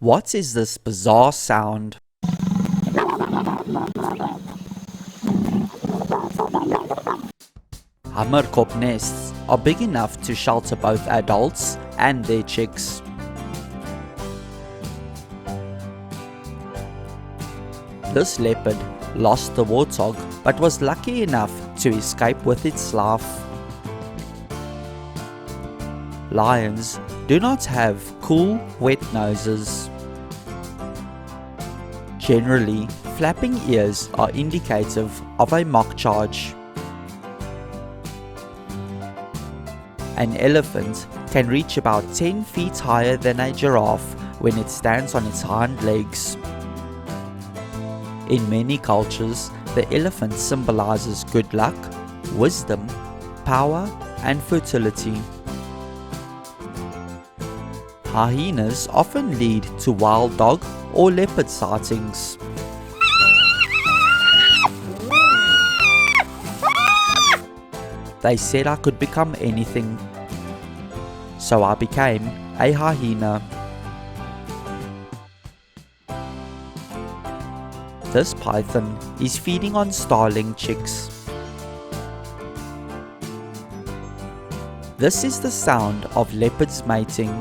What is this bizarre sound? Hamerkop nests are big enough to shelter both adults and their chicks. This leopard lost the warthog but was lucky enough to escape with its life. Lions do not have cool, wet noses. Generally, flapping ears are indicative of a mock charge. An elephant can reach about 10 feet higher than a giraffe when it stands on its hind legs. In many cultures, the elephant symbolizes good luck, wisdom, power, and fertility. Hyenas often lead to wild dog or leopard sightings. They said I could become anything, so I became a hyena. This python is feeding on starling chicks. This is the sound of leopards mating.